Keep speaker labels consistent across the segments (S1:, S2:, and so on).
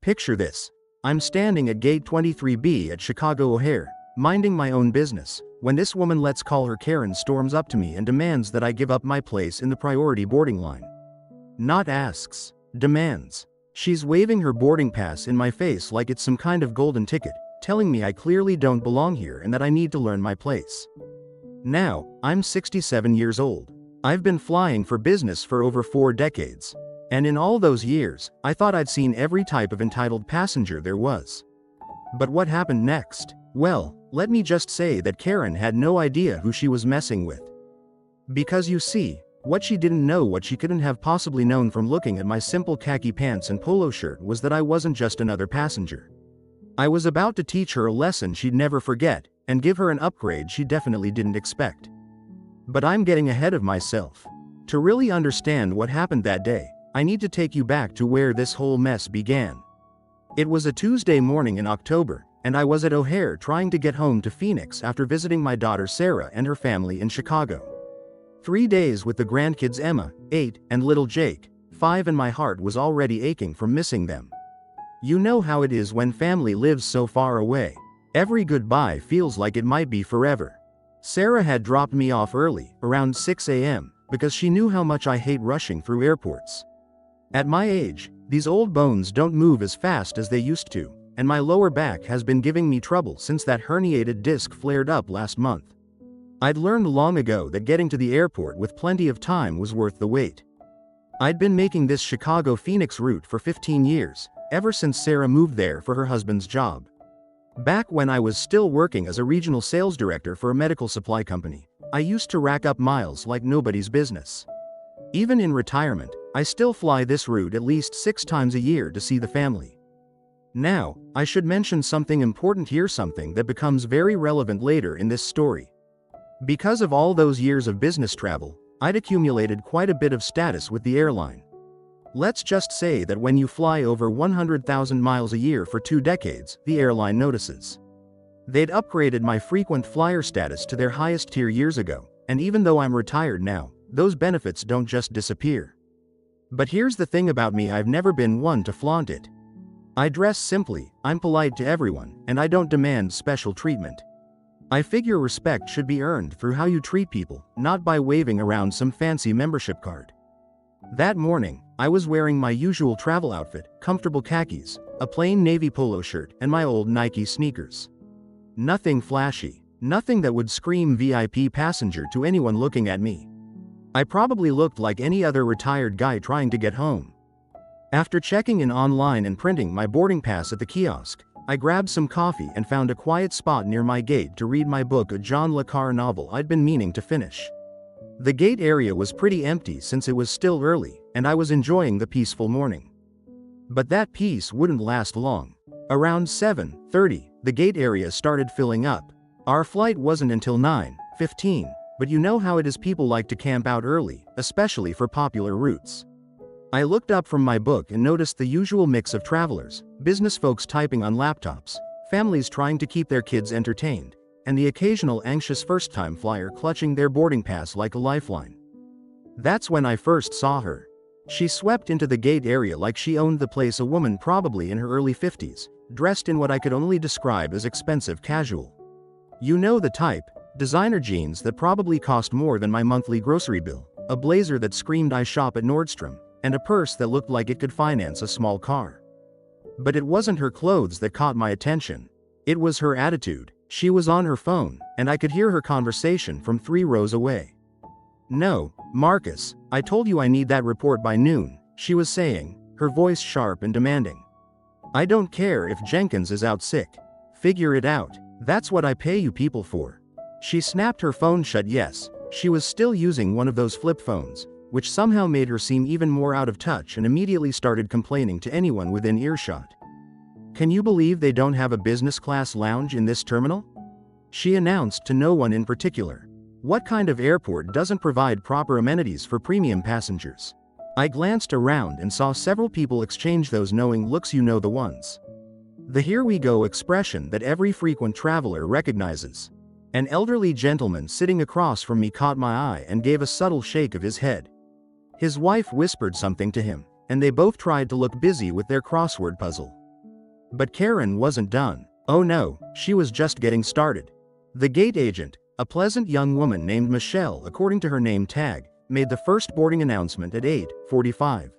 S1: Picture this. I'm standing at gate 23B at Chicago O'Hare, minding my own business, when this woman let's call her Karen storms up to me and demands that I give up my place in the priority boarding line. Not asks, demands. She's waving her boarding pass in my face like it's some kind of golden ticket, telling me I clearly don't belong here and that I need to learn my place. Now, I'm 67 years old. I've been flying for business for over 4 decades. And in all those years, I thought I'd seen every type of entitled passenger there was. But what happened next? Well, let me just say that Karen had no idea who she was messing with. Because you see, what she didn't know, what she couldn't have possibly known from looking at my simple khaki pants and polo shirt, was that I wasn't just another passenger. I was about to teach her a lesson she'd never forget, and give her an upgrade she definitely didn't expect. But I'm getting ahead of myself. To really understand what happened that day, I need to take you back to where this whole mess began. It was a Tuesday morning in October, and I was at O'Hare trying to get home to Phoenix after visiting my daughter Sarah and her family in Chicago. 3 days with the grandkids Emma, 8, and little Jake, 5, and my heart was already aching from missing them. You know how it is when family lives so far away. Every goodbye feels like it might be forever. Sarah had dropped me off early, around 6 a.m., because she knew how much I hate rushing through airports. At my age, these old bones don't move as fast as they used to, and my lower back has been giving me trouble since that herniated disc flared up last month. I'd learned long ago that getting to the airport with plenty of time was worth the wait. I'd been making this Chicago-Phoenix route for 15 years, ever since Sarah moved there for her husband's job. Back when I was still working as a regional sales director for a medical supply company, I used to rack up miles like nobody's business. Even in retirement, I still fly this route at least 6 times a year to see the family. Now, I should mention something important here, something that becomes very relevant later in this story. Because of all those years of business travel, I'd accumulated quite a bit of status with the airline. Let's just say that when you fly over 100,000 miles a year for 2 decades, the airline notices. They'd upgraded my frequent flyer status to their highest tier years ago, and even though I'm retired now, those benefits don't just disappear. But here's the thing about me, I've never been one to flaunt it. I dress simply, I'm polite to everyone, and I don't demand special treatment. I figure respect should be earned through how you treat people, not by waving around some fancy membership card. That morning, I was wearing my usual travel outfit, comfortable khakis, a plain navy polo shirt, and my old Nike sneakers. Nothing flashy, nothing that would scream VIP passenger to anyone looking at me. I probably looked like any other retired guy trying to get home. After checking in online and printing my boarding pass at the kiosk, I grabbed some coffee and found a quiet spot near my gate to read my book, a John le Carré novel I'd been meaning to finish. The gate area was pretty empty since it was still early, and I was enjoying the peaceful morning. But that peace wouldn't last long. Around 7:30, the gate area started filling up. Our flight wasn't until 9:15, but you know how it is, people like to camp out early, especially for popular routes. I looked up from my book and noticed the usual mix of travelers, business folks typing on laptops, families trying to keep their kids entertained, and the occasional anxious first-time flyer clutching their boarding pass like a lifeline. That's when I first saw her. She swept into the gate area like she owned the place, a woman probably in her early 50s, dressed in what I could only describe as expensive casual. You know the type, designer jeans that probably cost more than my monthly grocery bill, a blazer that screamed I shop at Nordstrom, and a purse that looked like it could finance a small car. But it wasn't her clothes that caught my attention. It was her attitude. She was on her phone, and I could hear her conversation from 3 rows away. "No, Marcus, I told you I need that report by noon," she was saying, her voice sharp and demanding. "I don't care if Jenkins is out sick. Figure it out. That's what I pay you people for." She snapped her phone shut. Yes, she was still using one of those flip phones, which somehow made her seem even more out of touch, and immediately started complaining to anyone within earshot. "Can you believe they don't have a business class lounge in this terminal?" she announced to no one in particular. "What kind of airport doesn't provide proper amenities for premium passengers?" I glanced around and saw several people exchange those knowing looks, you know the ones. The "here we go" expression that every frequent traveler recognizes. An elderly gentleman sitting across from me caught my eye and gave a subtle shake of his head. His wife whispered something to him, and they both tried to look busy with their crossword puzzle. But Karen wasn't done. Oh no, she was just getting started. The gate agent, a pleasant young woman named Michelle according to her name tag, made the first boarding announcement at 8:45.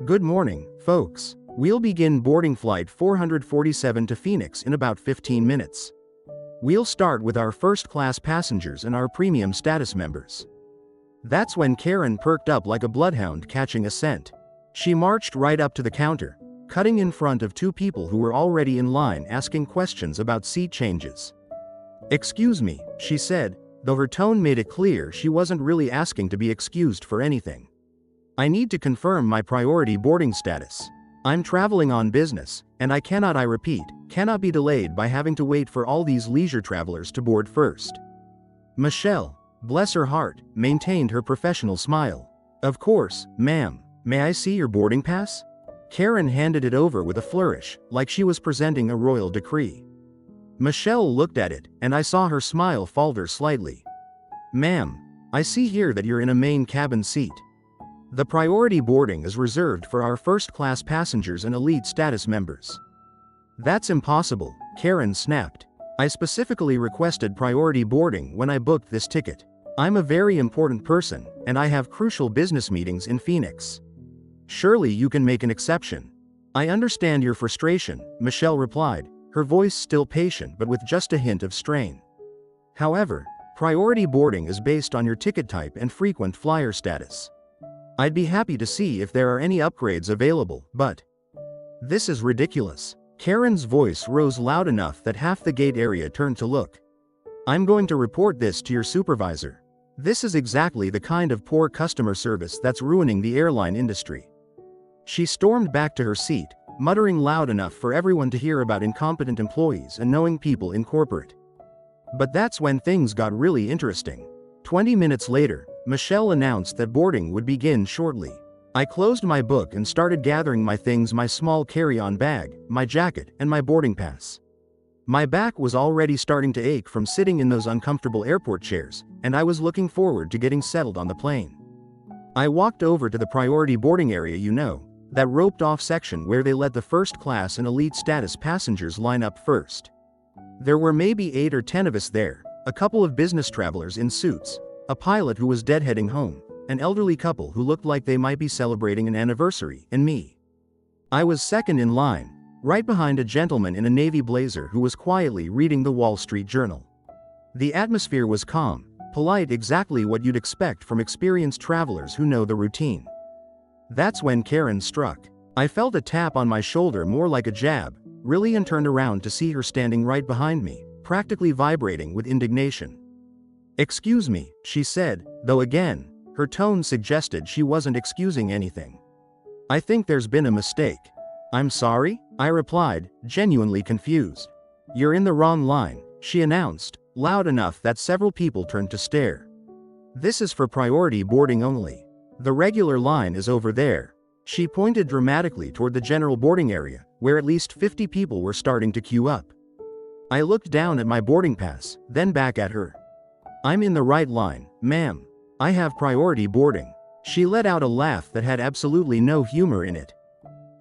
S1: Good morning, folks. We'll begin boarding flight 447 to Phoenix in about 15 minutes. We'll start with our first-class passengers and our premium status members. That's when Karen perked up like a bloodhound catching a scent. She marched right up to the counter, cutting in front of two people who were already in line asking questions about seat changes. "Excuse me," she said, though her tone made it clear she wasn't really asking to be excused for anything. "I need to confirm my priority boarding status. I'm traveling on business, and I repeat, cannot be delayed by having to wait for all these leisure travelers to board first." Michelle, bless her heart, maintained her professional smile. "Of course, ma'am. May I see your boarding pass?" Karen handed it over with a flourish, like she was presenting a royal decree. Michelle looked at it, and I saw her smile falter slightly. "Ma'am, I see here that you're in a main cabin seat. The priority boarding is reserved for our first-class passengers and elite status members." "That's impossible," Karen snapped. "I specifically requested priority boarding when I booked this ticket. I'm a very important person, and I have crucial business meetings in Phoenix. Surely you can make an exception." "I understand your frustration," Michelle replied, her voice still patient but with just a hint of strain. "However, priority boarding is based on your ticket type and frequent flyer status. I'd be happy to see if there are any upgrades available, but..." "This is ridiculous." Karen's voice rose loud enough that half the gate area turned to look. "I'm going to report this to your supervisor. This is exactly the kind of poor customer service that's ruining the airline industry." She stormed back to her seat, muttering loud enough for everyone to hear about incompetent employees and knowing people in corporate. But that's when things got really interesting. 20 minutes later, Michelle announced that boarding would begin shortly. I closed my book and started gathering my things, my small carry-on bag, my jacket, and my boarding pass. My back was already starting to ache from sitting in those uncomfortable airport chairs, and I was looking forward to getting settled on the plane. I walked over to the priority boarding area, that roped-off section where they let the first-class and elite status passengers line up first. There were maybe 8 or 10 of us there, a couple of business travelers in suits, a pilot who was dead-heading home, an elderly couple who looked like they might be celebrating an anniversary, and me. I was second in line, right behind a gentleman in a navy blazer who was quietly reading the Wall Street Journal. The atmosphere was calm, polite, exactly what you'd expect from experienced travelers who know the routine. That's when Karen struck. I felt a tap on my shoulder, more like a jab, really, and turned around to see her standing right behind me, practically vibrating with indignation. "Excuse me," she said, though again, her tone suggested she wasn't excusing anything. "I think there's been a mistake." "I'm sorry?" I replied, genuinely confused. "You're in the wrong line," she announced, loud enough that several people turned to stare. "This is for priority boarding only. The regular line is over there." She pointed dramatically toward the general boarding area, where at least 50 people were starting to queue up. I looked down at my boarding pass, then back at her. "I'm in the right line, ma'am. I have priority boarding." She let out a laugh that had absolutely no humor in it.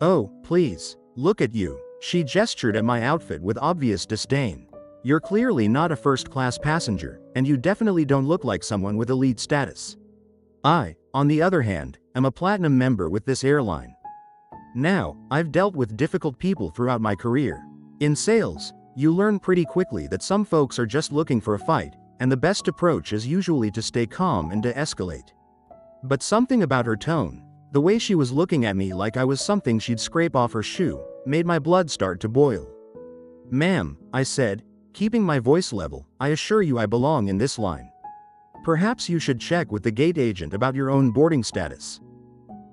S1: "Oh, please, look at you." She gestured at my outfit with obvious disdain. "You're clearly not a first-class passenger, and you definitely don't look like someone with elite status. I, on the other hand, am a platinum member with this airline. Now, I've dealt with difficult people throughout my career. In sales, you learn pretty quickly that some folks are just looking for a fight, and the best approach is usually to stay calm and de-escalate." But something about her tone, the way she was looking at me like I was something she'd scrape off her shoe, made my blood start to boil. "Ma'am," I said, keeping my voice level, "I assure you I belong in this line. Perhaps you should check with the gate agent about your own boarding status."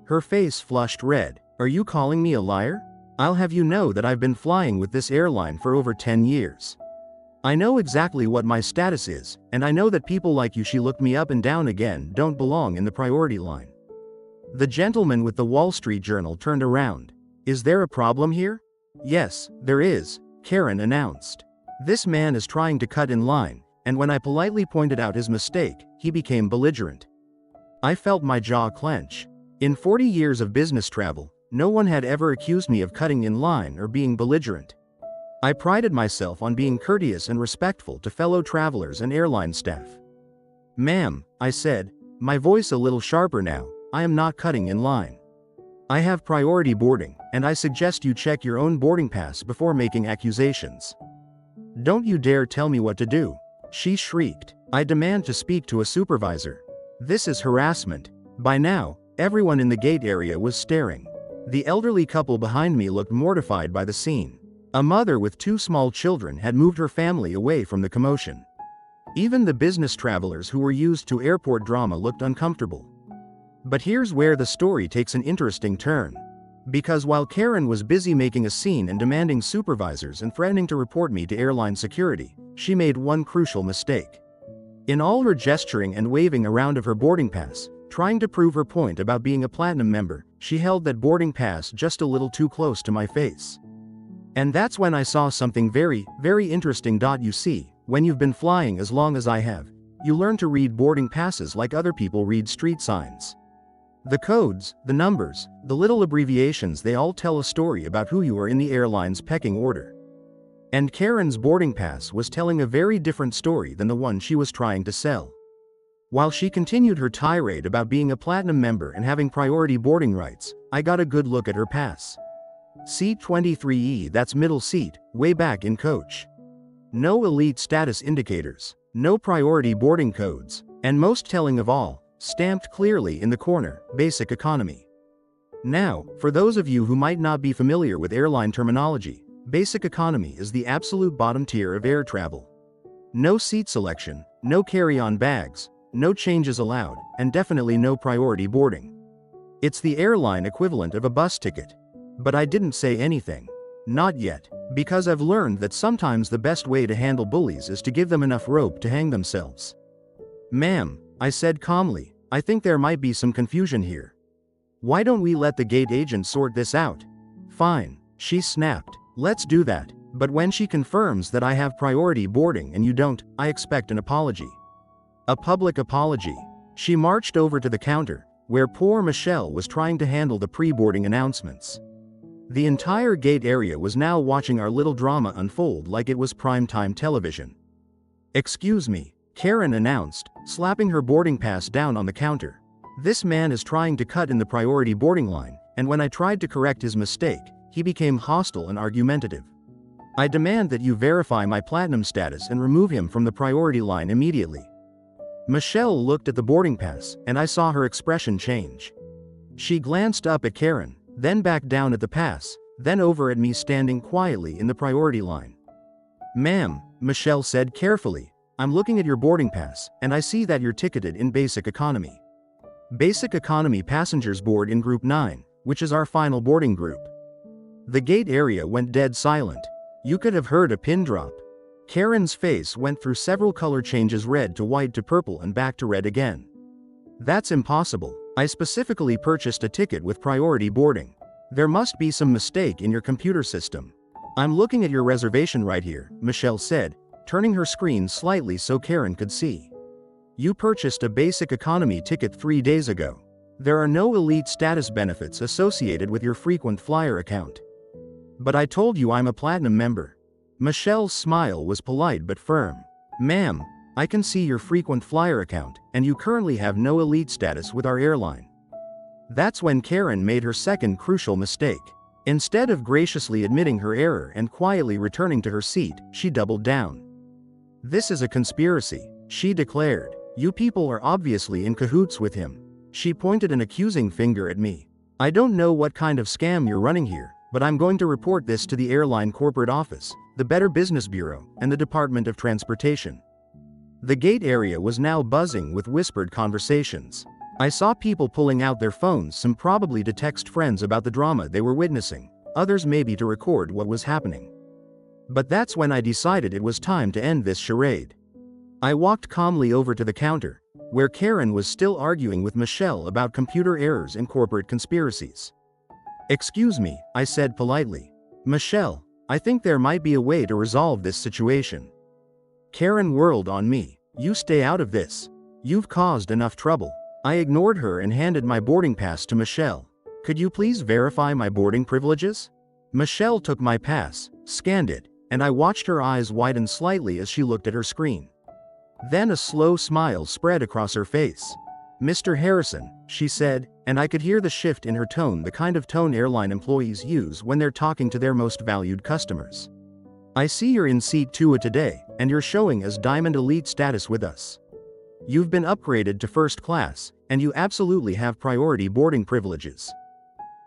S1: Her face flushed red. "Are you calling me a liar? I'll have you know that I've been flying with this airline for over 10 years. I know exactly what my status is, and I know that people like you," she looked me up and down again, "don't belong in the priority line." The gentleman with the Wall Street Journal turned around. "Is there a problem here?" "Yes, there is," Karen announced. "This man is trying to cut in line, and when I politely pointed out his mistake, he became belligerent." I felt my jaw clench. In 40 years of business travel, No one had ever accused me of cutting in line or being belligerent. I prided myself on being courteous and respectful to fellow travelers and airline staff. "Ma'am," I said, my voice a little sharper now, "I am not cutting in line. I have priority boarding, and I suggest you check your own boarding pass before making accusations." "Don't you dare tell me what to do," she shrieked. "I demand to speak to a supervisor. This is harassment." By now, everyone in the gate area was staring. The elderly couple behind me looked mortified by the scene. A mother with 2 small children had moved her family away from the commotion. Even the business travelers who were used to airport drama looked uncomfortable. But here's where the story takes an interesting turn. Because while Karen was busy making a scene and demanding supervisors and threatening to report me to airline security, she made one crucial mistake. In all her gesturing and waving around of her boarding pass, trying to prove her point about being a platinum member, she held that boarding pass just a little too close to my face. And that's when I saw something very, very interesting. You see, when you've been flying as long as I have, you learn to read boarding passes like other people read street signs. The codes, the numbers, the little abbreviations, they all tell a story about who you are in the airline's pecking order. And Karen's boarding pass was telling a very different story than the one she was trying to sell. While she continued her tirade about being a platinum member and having priority boarding rights, I got a good look at her pass. Seat 23E, that's middle seat, way back in coach. No elite status indicators, no priority boarding codes, and most telling of all, stamped clearly in the corner, basic economy. Now, for those of you who might not be familiar with airline terminology, basic economy is the absolute bottom tier of air travel. No seat selection, no carry-on bags, no changes allowed, and definitely no priority boarding. It's the airline equivalent of a bus ticket. But I didn't say anything. Not yet, because I've learned that sometimes the best way to handle bullies is to give them enough rope to hang themselves. "Ma'am," I said calmly, "I think there might be some confusion here. Why don't we let the gate agent sort this out?" "Fine," she snapped, "let's do that, but when she confirms that I have priority boarding and you don't, I expect an apology. A public apology." She marched over to the counter, where poor Michelle was trying to handle the pre-boarding announcements. The entire gate area was now watching our little drama unfold like it was primetime television. "Excuse me," Karen announced, slapping her boarding pass down on the counter. "This man is trying to cut in the priority boarding line, and when I tried to correct his mistake, he became hostile and argumentative. I demand that you verify my platinum status and remove him from the priority line immediately." Michelle looked at the boarding pass, and I saw her expression change. She glanced up at Karen, then back down at the pass, then over at me standing quietly in the priority line. "Ma'am," Michelle said carefully, "I'm looking at your boarding pass, and I see that you're ticketed in basic economy. Basic economy passengers board in group 9, which is our final boarding group." The gate area went dead silent. You could have heard a pin drop. Karen's face went through several color changes, red to white to purple and back to red again. "That's impossible. I specifically purchased a ticket with priority boarding. There must be some mistake in your computer system. I'm looking at your reservation right here," Michelle said, turning her screen slightly so Karen could see. "You purchased a basic economy ticket 3 days ago. There are no elite status benefits associated with your frequent flyer account." "But I told you I'm a platinum member." Michelle's smile was polite but firm. "Ma'am, I can see your frequent flyer account, and you currently have no elite status with our airline." That's when Karen made her second crucial mistake. Instead of graciously admitting her error and quietly returning to her seat, she doubled down. "This is a conspiracy," she declared. "You people are obviously in cahoots with him." She pointed an accusing finger at me. "I don't know what kind of scam you're running here, but I'm going to report this to the airline corporate office, the Better Business Bureau, and the Department of Transportation." The gate area was now buzzing with whispered conversations. I saw people pulling out their phones, some probably to text friends about the drama they were witnessing, others maybe to record what was happening. But that's when I decided it was time to end this charade. I walked calmly over to the counter, where Karen was still arguing with Michelle about computer errors and corporate conspiracies. "Excuse me," I said politely. "Michelle, I think there might be a way to resolve this situation." Karen whirled on me. "You stay out of this. You've caused enough trouble." I ignored her and handed my boarding pass to Michelle. Could you please verify my boarding privileges? Michelle took my pass, scanned it, and I watched her eyes widen slightly as she looked at her screen. Then a slow smile spread across her face. "Mr. Harrison," she said, and I could hear the shift in her tone, the kind of tone airline employees use when they're talking to their most valued customers. "I see you're in seat 2A today, and you're showing as Diamond Elite status with us. You've been upgraded to first class, and you absolutely have priority boarding privileges."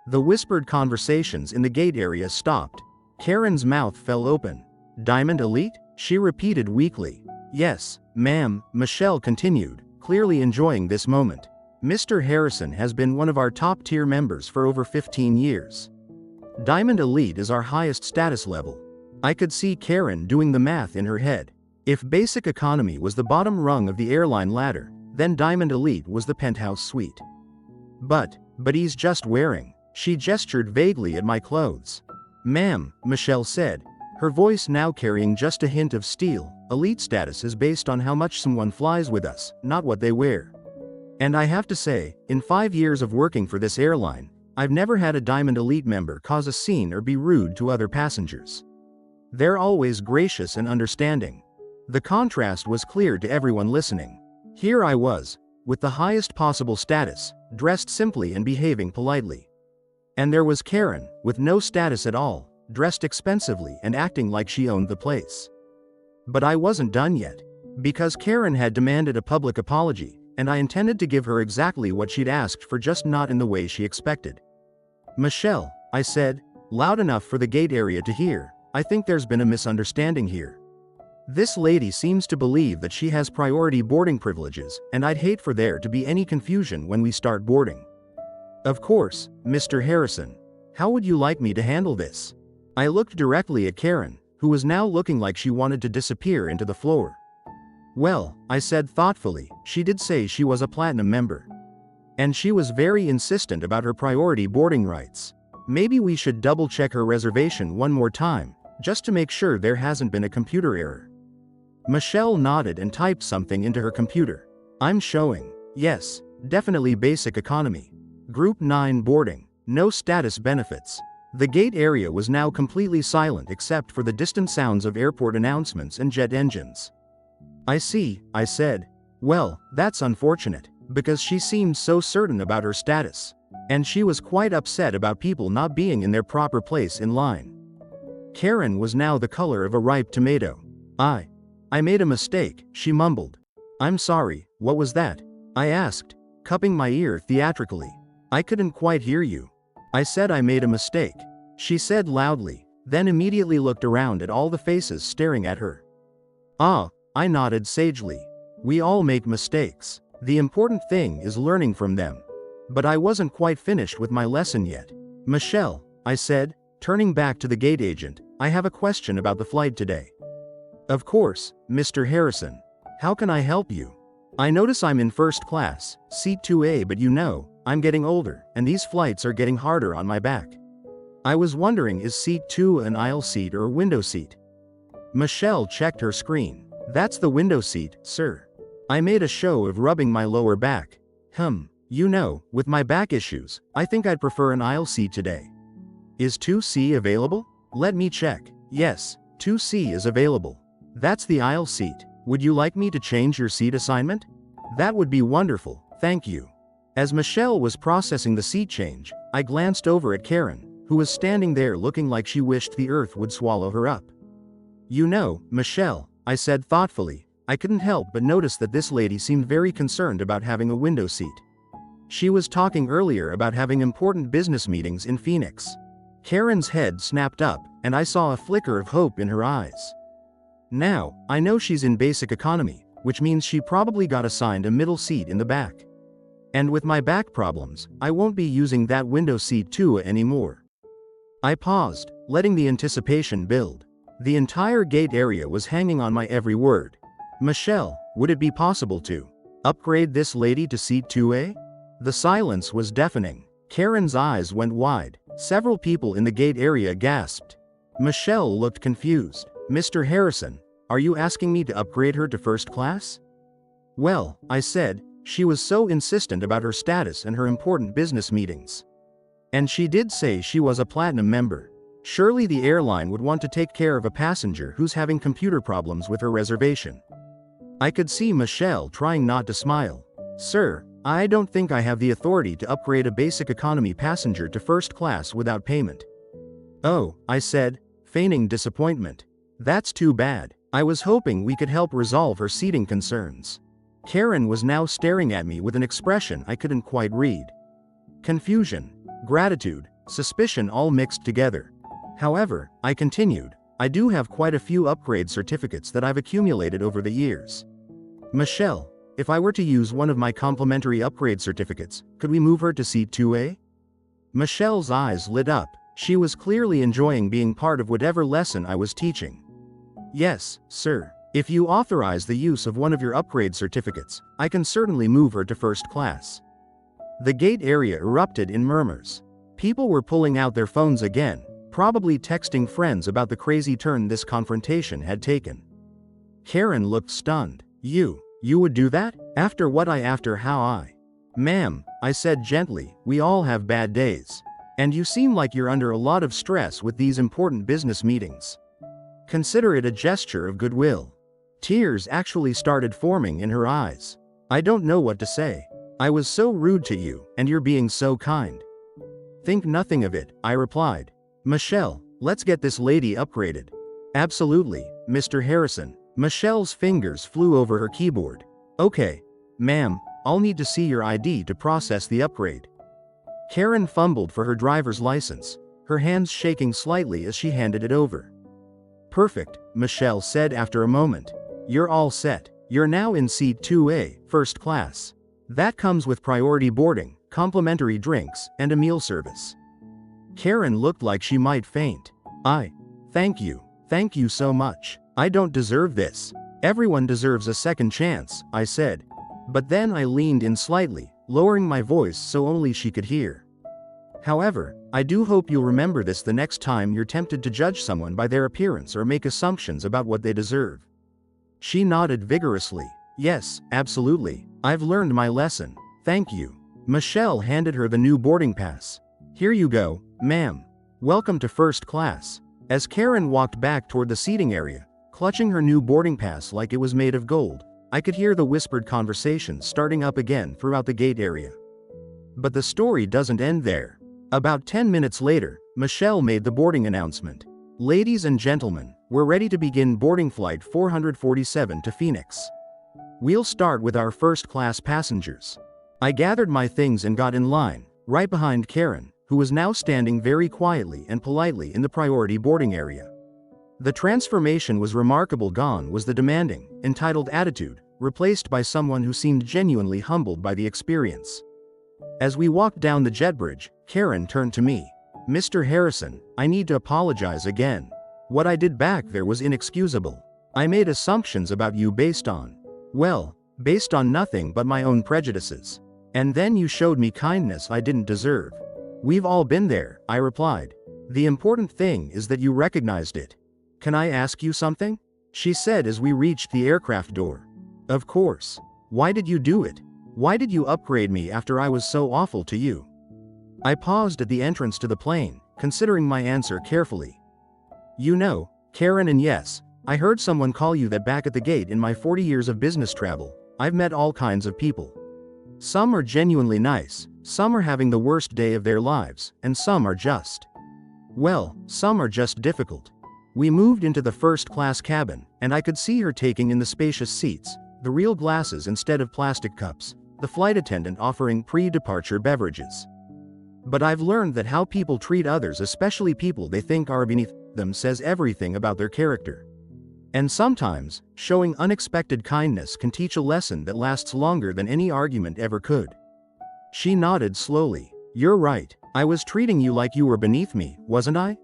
S1: The whispered conversations in the gate area stopped. Karen's mouth fell open. "Diamond Elite?" she repeated weakly. "Yes, ma'am," Michelle continued, clearly enjoying this moment. "Mr. Harrison has been one of our top-tier members for over 15 years. Diamond Elite is our highest status level." I could see Karen doing the math in her head. If Basic Economy was the bottom rung of the airline ladder, then Diamond Elite was the penthouse suite. But he's just wearing." She gestured vaguely at my clothes. "Ma'am," Michelle said, her voice now carrying just a hint of steel, "elite status is based on how much someone flies with us, not what they wear. And I have to say, in 5 years of working for this airline, I've never had a Diamond Elite member cause a scene or be rude to other passengers. They're always gracious and understanding." The contrast was clear to everyone listening. Here I was, with the highest possible status, dressed simply and behaving politely. And there was Karen, with no status at all, dressed expensively and acting like she owned the place. But I wasn't done yet. Because Karen had demanded a public apology, and I intended to give her exactly what she'd asked for, just not in the way she expected. "Michelle," I said, loud enough for the gate area to hear, "I think there's been a misunderstanding here. This lady seems to believe that she has priority boarding privileges, and I'd hate for there to be any confusion when we start boarding." "Of course, Mr. Harrison. How would you like me to handle this?" I looked directly at Karen, who was now looking like she wanted to disappear into the floor. "Well," I said thoughtfully, "she did say she was a platinum member. And she was very insistent about her priority boarding rights. Maybe we should double-check her reservation one more time, just to make sure there hasn't been a computer error." Michelle nodded and typed something into her computer. "I'm showing, yes, definitely Basic Economy. Group 9 boarding, no status benefits." The gate area was now completely silent except for the distant sounds of airport announcements and jet engines. "I see," I said. "Well, that's unfortunate, because she seemed so certain about her status. And she was quite upset about people not being in their proper place in line." Karen was now the color of a ripe tomato. I made a mistake," she mumbled. "I'm sorry, what was that?" I asked, cupping my ear theatrically. "I couldn't quite hear you." "I said I made a mistake," she said loudly, then immediately looked around at all the faces staring at her. "Ah," I nodded sagely. "We all make mistakes. The important thing is learning from them." But I wasn't quite finished with my lesson yet. "Michelle," I said, turning back to the gate agent, "I have a question about the flight today." "Of course, Mr. Harrison. How can I help you? I notice I'm in first class, seat 2A, but you know, I'm getting older, and these flights are getting harder on my back. I was wondering, is seat 2 an aisle seat or a window seat?" Michelle checked her screen. "That's the window seat, sir." I made a show of rubbing my lower back. You know, with my back issues, I think I'd prefer an aisle seat today." "Is 2C available?" "Let me check. Yes, 2C is available. That's the aisle seat. Would you like me to change your seat assignment?" "That would be wonderful, thank you." As Michelle was processing the seat change, I glanced over at Karen, who was standing there looking like she wished the earth would swallow her up. "You know, Michelle," I said thoughtfully, I couldn't help but notice that this lady seemed very concerned about having a window seat. She was talking earlier about having important business meetings in Phoenix. Karen's head snapped up, and I saw a flicker of hope in her eyes. Now, I know she's in Basic Economy, which means she probably got assigned a middle seat in the back. And with my back problems, I won't be using that window seat too anymore. I paused, letting the anticipation build. The entire gate area was hanging on my every word. "Michelle, would it be possible to upgrade this lady to seat 2A? The silence was deafening. Karen's eyes went wide. Several people in the gate area gasped. Michelle looked confused. "Mr. Harrison, are you asking me to upgrade her to first class?" "Well," I said, "she was so insistent about her status and her important business meetings." And she did say she was a platinum member. Surely the airline would want to take care of a passenger who's having computer problems with her reservation. I could see Michelle trying not to smile. Sir, I don't think I have the authority to upgrade a basic economy passenger to first class without payment. Oh, I said, feigning disappointment. That's too bad. I was hoping we could help resolve her seating concerns. Karen was now staring at me with an expression I couldn't quite read. Confusion, gratitude, suspicion all mixed together. However, I continued, I do have quite a few upgrade certificates that I've accumulated over the years. Michelle, if I were to use one of my complimentary upgrade certificates, could we move her to seat 2A? Michelle's eyes lit up. She was clearly enjoying being part of whatever lesson I was teaching. Yes, sir. If you authorize the use of one of your upgrade certificates, I can certainly move her to first class. The gate area erupted in murmurs. People were pulling out their phones again, probably texting friends about the crazy turn this confrontation had taken. Karen looked stunned. You would do that? After how I? Ma'am, I said gently, we all have bad days. And you seem like you're under a lot of stress with these important business meetings. Consider it a gesture of goodwill. Tears actually started forming in her eyes. I don't know what to say. I was so rude to you, and you're being so kind. Think nothing of it, I replied. Michelle, let's get this lady upgraded. Absolutely, Mr. Harrison. Michelle's fingers flew over her keyboard. Okay, ma'am, I'll need to see your ID to process the upgrade. Karen fumbled for her driver's license, her hands shaking slightly as she handed it over. Perfect, Michelle said after a moment. You're all set. You're now in seat 2A, first class. That comes with priority boarding, complimentary drinks, and a meal service. Karen looked like she might faint. Thank you so much. I don't deserve this. Everyone deserves a second chance, I said. But then I leaned in slightly, lowering my voice so only she could hear. However, I do hope you'll remember this the next time you're tempted to judge someone by their appearance or make assumptions about what they deserve. She nodded vigorously. Yes, absolutely. I've learned my lesson. Thank you. Michelle handed her the new boarding pass. Here you go, ma'am. Welcome to first class. As Karen walked back toward the seating area, clutching her new boarding pass like it was made of gold, I could hear the whispered conversations starting up again throughout the gate area. But the story doesn't end there. About 10 minutes later, Michelle made the boarding announcement. Ladies and gentlemen, we're ready to begin boarding flight 447 to Phoenix. We'll start with our first-class passengers. I gathered my things and got in line, right behind Karen, who was now standing very quietly and politely in the priority boarding area. The transformation was remarkable. Gone was the demanding, entitled attitude, replaced by someone who seemed genuinely humbled by the experience. As we walked down the jet bridge, Karen turned to me. Mr. Harrison, I need to apologize again. What I did back there was inexcusable. I made assumptions about you based on nothing but my own prejudices. And then you showed me kindness I didn't deserve. We've all been there, I replied. The important thing is that you recognized it. Can I ask you something? She said as we reached the aircraft door. Of course. Why did you do it? Why did you upgrade me after I was so awful to you? I paused at the entrance to the plane, considering my answer carefully. You know, Karen, and yes, I heard someone call you that back at the gate. In my 40 years of business travel, I've met all kinds of people. Some are genuinely nice, some are having the worst day of their lives, and some are just difficult. We moved into the first-class cabin, and I could see her taking in the spacious seats, the real glasses instead of plastic cups, the flight attendant offering pre-departure beverages. But I've learned that how people treat others, especially people they think are beneath them, says everything about their character. And sometimes, showing unexpected kindness can teach a lesson that lasts longer than any argument ever could. She nodded slowly. You're right. I was treating you like you were beneath me, wasn't I?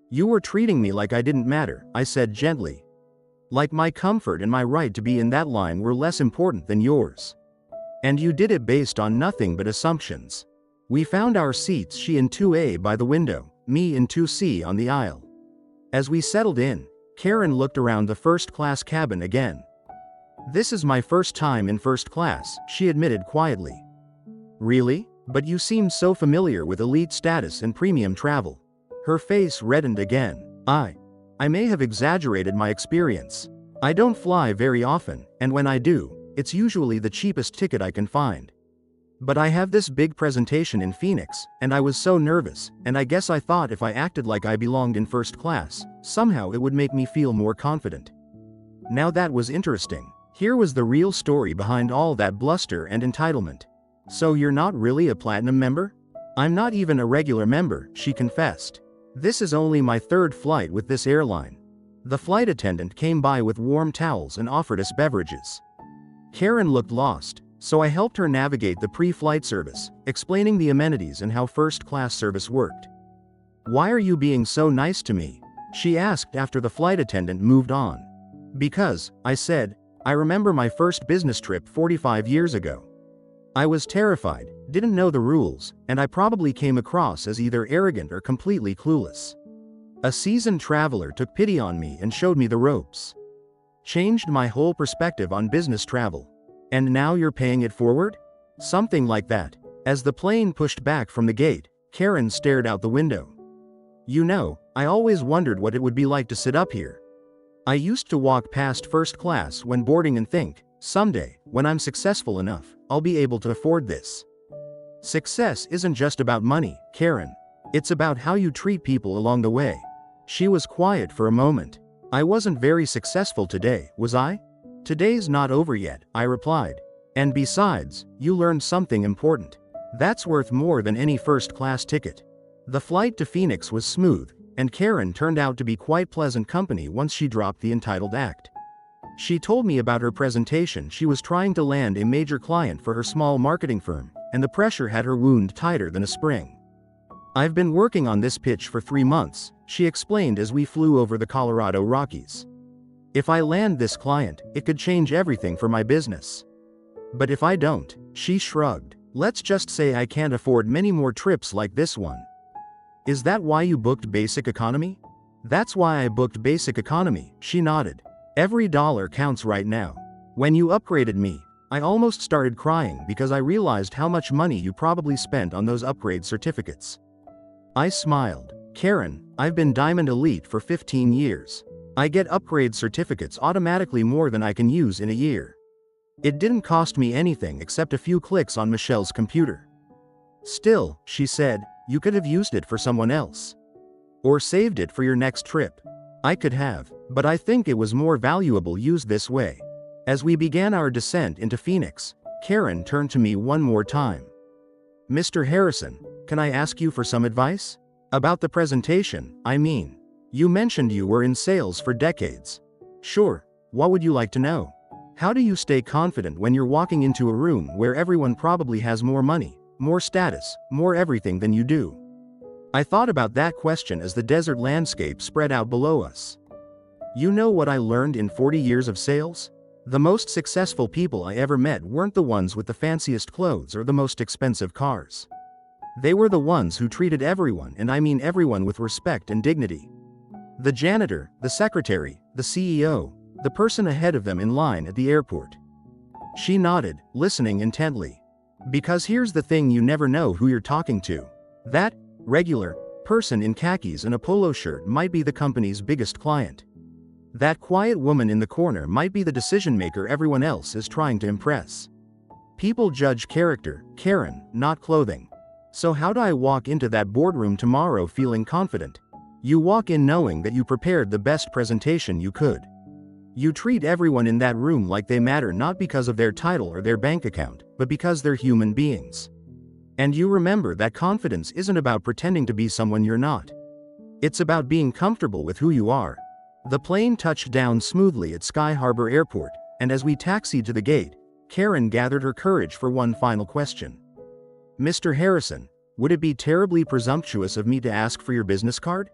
S1: You were treating me like I didn't matter, I said gently. Like my comfort and my right to be in that line were less important than yours. And you did it based on nothing but assumptions. We found our seats, she in 2A by the window, me in 2C on the aisle. As we settled in, Karen looked around the first-class cabin again. This is my first time in first class, she admitted quietly. Really? But you seem so familiar with elite status and premium travel. Her face reddened again. I may have exaggerated my experience. I don't fly very often, and when I do, it's usually the cheapest ticket I can find. But I have this big presentation in Phoenix, and I was so nervous, and I guess I thought if I acted like I belonged in first class, somehow it would make me feel more confident. Now that was interesting. Here was the real story behind all that bluster and entitlement. So you're not really a platinum member? I'm not even a regular member, she confessed. This is only my third flight with this airline. The flight attendant came by with warm towels and offered us beverages. Karen looked lost, so I helped her navigate the pre-flight service, explaining the amenities and how first-class service worked. "Why are you being so nice to me?" she asked after the flight attendant moved on. "Because," I said, "I remember my first business trip 45 years ago. I was terrified, didn't know the rules, and I probably came across as either arrogant or completely clueless. A seasoned traveler took pity on me and showed me the ropes. Changed my whole perspective on business travel. And now you're paying it forward?" Something like that. As the plane pushed back from the gate, Karen stared out the window. "You know, I always wondered what it would be like to sit up here. I used to walk past first class when boarding and think, someday, when I'm successful enough, I'll be able to afford this." Success isn't just about money, Karen. It's about how you treat people along the way. She was quiet for a moment. "I wasn't very successful today, was I?" "Today's not over yet," I replied. "And besides, you learned something important. That's worth more than any first-class ticket." The flight to Phoenix was smooth, and Karen turned out to be quite pleasant company once she dropped the entitled act. She told me about her presentation. She was trying to land a major client for her small marketing firm, and the pressure had her wound tighter than a spring. "I've been working on this pitch for 3 months, she explained as we flew over the Colorado Rockies. "If I land this client, it could change everything for my business. But if I don't," she shrugged, "let's just say I can't afford many more trips like this one." "Is that why you booked basic economy?" "That's why I booked basic economy," she nodded. "Every dollar counts right now. When you upgraded me, I almost started crying because I realized how much money you probably spent on those upgrade certificates." I smiled. "Karen, I've been Diamond Elite for 15 years. I get upgrade certificates automatically more than I can use in a year. It didn't cost me anything except a few clicks on Michelle's computer." "Still," she said, "you could have used it for someone else. Or saved it for your next trip." "I could have, but I think it was more valuable used this way." As we began our descent into Phoenix, Karen turned to me one more time. "Mr. Harrison, can I ask you for some advice? About the presentation, I mean. You mentioned you were in sales for decades." "Sure, what would you like to know?" "How do you stay confident when you're walking into a room where everyone probably has more money, more status, more everything than you do?" I thought about that question as the desert landscape spread out below us. You know what I learned in 40 years of sales? The most successful people I ever met weren't the ones with the fanciest clothes or the most expensive cars. They were the ones who treated everyone, and I mean everyone, with respect and dignity. The janitor, the secretary, the CEO, the person ahead of them in line at the airport. She nodded, listening intently. "Because here's the thing, you never know who you're talking to. That regular person in khakis and a polo shirt might be the company's biggest client. That quiet woman in the corner might be the decision maker everyone else is trying to impress. People judge character, Karen, not clothing. So how do I walk into that boardroom tomorrow feeling confident? You walk in knowing that you prepared the best presentation you could. You treat everyone in that room like they matter, not because of their title or their bank account, but because they're human beings. And you remember that confidence isn't about pretending to be someone you're not. It's about being comfortable with who you are." The plane touched down smoothly at Sky Harbor Airport, and as we taxied to the gate, Karen gathered her courage for one final question. "Mr. Harrison, would it be terribly presumptuous of me to ask for your business card?"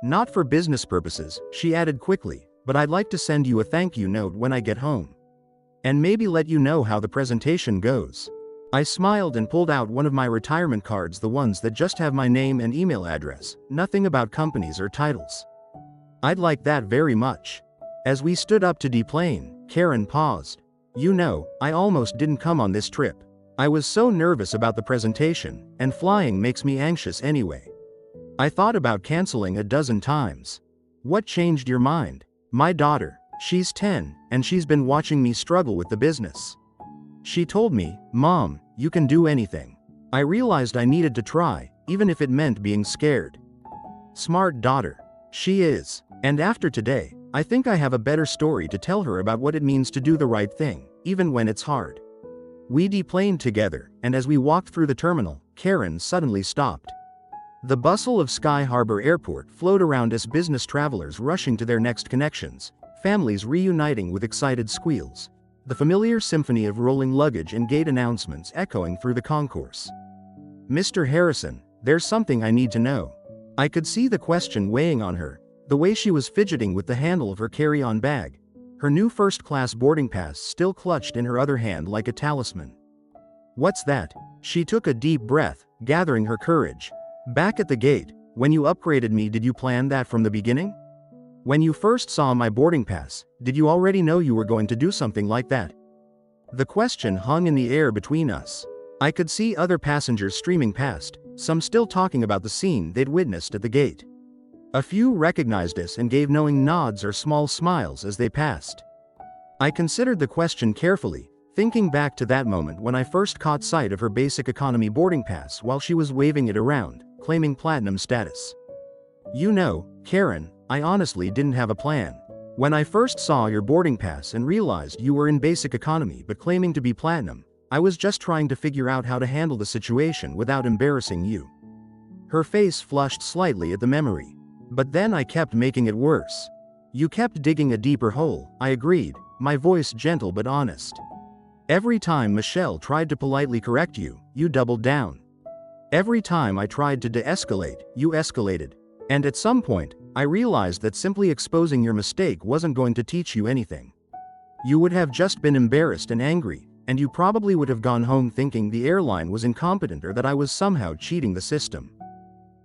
S1: "Not for business purposes," she added quickly, "but I'd like to send you a thank you note when I get home. And maybe let you know how the presentation goes." I smiled and pulled out one of my retirement cards, the ones that just have my name and email address, nothing about companies or titles. "I'd like that very much." As we stood up to deplane, Karen paused. "You know, I almost didn't come on this trip. I was so nervous about the presentation, and flying makes me anxious anyway. I thought about canceling a dozen times. What changed your mind? My daughter. She's 10, and she's been watching me struggle with the business. She told me, "Mom, you can do anything." I realized I needed to try, even if it meant being scared. Smart daughter. She is. And after today, I think I have a better story to tell her about what it means to do the right thing, even when it's hard. We deplaned together, and as we walked through the terminal, Karen suddenly stopped. The bustle of Sky Harbor Airport flowed around us, business travelers rushing to their next connections, families reuniting with excited squeals, the familiar symphony of rolling luggage and gate announcements echoing through the concourse. "Mr. Harrison, there's something I need to know." I could see the question weighing on her, the way she was fidgeting with the handle of her carry-on bag, her new first-class boarding pass still clutched in her other hand like a talisman. "What's that?" She took a deep breath, gathering her courage. "Back at the gate, when you upgraded me, did you plan that from the beginning? When you first saw my boarding pass, did you already know you were going to do something like that?" The question hung in the air between us. I could see other passengers streaming past, some still talking about the scene they'd witnessed at the gate. A few recognized us and gave knowing nods or small smiles as they passed. I considered the question carefully, thinking back to that moment when I first caught sight of her basic economy boarding pass while she was waving it around, claiming platinum status. "You know, Karen, I honestly didn't have a plan. When I first saw your boarding pass and realized you were in basic economy but claiming to be platinum, I was just trying to figure out how to handle the situation without embarrassing you." Her face flushed slightly at the memory. "But then I kept making it worse. You kept digging a deeper hole," I agreed, my voice gentle but honest. "Every time Michelle tried to politely correct you, you doubled down. Every time I tried to de-escalate, you escalated. And at some point, I realized that simply exposing your mistake wasn't going to teach you anything. You would have just been embarrassed and angry, and you probably would have gone home thinking the airline was incompetent or that I was somehow cheating the system."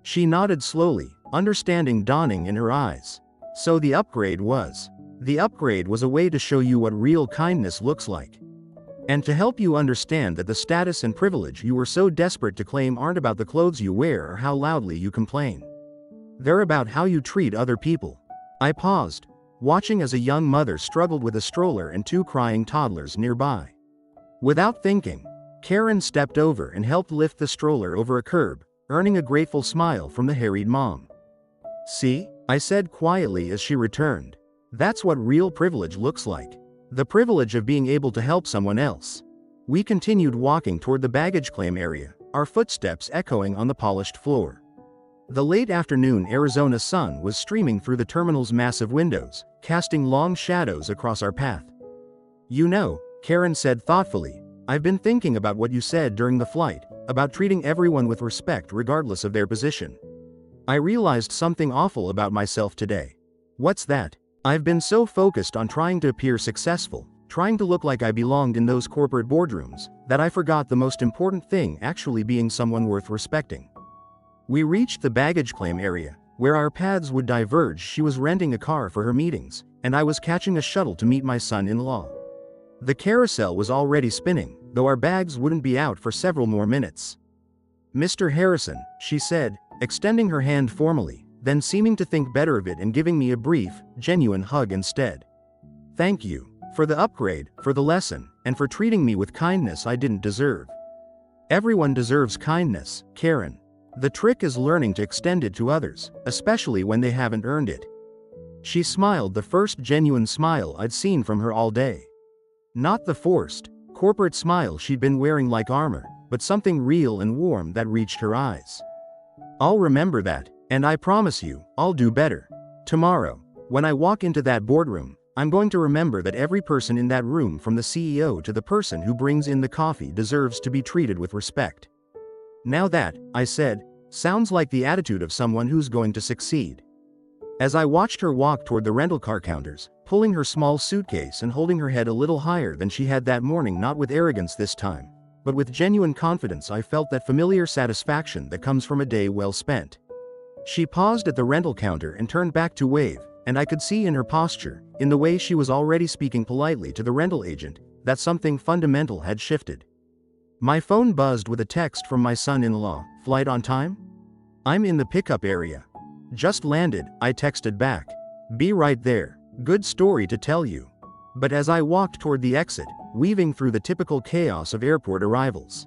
S1: She nodded slowly, understanding dawning in her eyes. "So the upgrade was a way to show you what real kindness looks like. And to help you understand that the status and privilege you were so desperate to claim aren't about the clothes you wear or how loudly you complain. They're about how you treat other people." I paused, watching as a young mother struggled with a stroller and two crying toddlers nearby. Without thinking, Karen stepped over and helped lift the stroller over a curb, earning a grateful smile from the harried mom. "See?" I said quietly as she returned. "That's what real privilege looks like. The privilege of being able to help someone else." We continued walking toward the baggage claim area, our footsteps echoing on the polished floor. The late afternoon Arizona sun was streaming through the terminal's massive windows, casting long shadows across our path. "You know," Karen said thoughtfully, "I've been thinking about what you said during the flight, about treating everyone with respect regardless of their position. I realized something awful about myself today." "What's that?" "I've been so focused on trying to appear successful, trying to look like I belonged in those corporate boardrooms, that I forgot the most important thing actually being someone worth respecting." We reached the baggage claim area, where our paths would diverge. She was renting a car for her meetings, and I was catching a shuttle to meet my son-in-law. The carousel was already spinning, though our bags wouldn't be out for several more minutes. "Mr. Harrison," she said, extending her hand formally, then seeming to think better of it and giving me a brief, genuine hug instead. "Thank you. For the upgrade, for the lesson, and for treating me with kindness I didn't deserve." Everyone deserves kindness, Karen. The trick is learning to extend it to others, especially when they haven't earned it. She smiled, the first genuine smile I'd seen from her all day. Not the forced, corporate smile she'd been wearing like armor, but something real and warm that reached her eyes. "I'll remember that, and I promise you, I'll do better. Tomorrow, when I walk into that boardroom, I'm going to remember that every person in that room, from the CEO to the person who brings in the coffee, deserves to be treated with respect." "Now that," I said, "sounds like the attitude of someone who's going to succeed." As I watched her walk toward the rental car counters, pulling her small suitcase and holding her head a little higher than she had that morning, not with arrogance this time, but with genuine confidence, I felt that familiar satisfaction that comes from a day well spent. She paused at the rental counter and turned back to wave, and I could see in her posture, in the way she was already speaking politely to the rental agent, that something fundamental had shifted. My phone buzzed with a text from my son-in-law. Flight on time? I'm in the pickup area. Just landed, I texted back. Be right there. Good story to tell you. But as I walked toward the exit, weaving through the typical chaos of airport arrivals,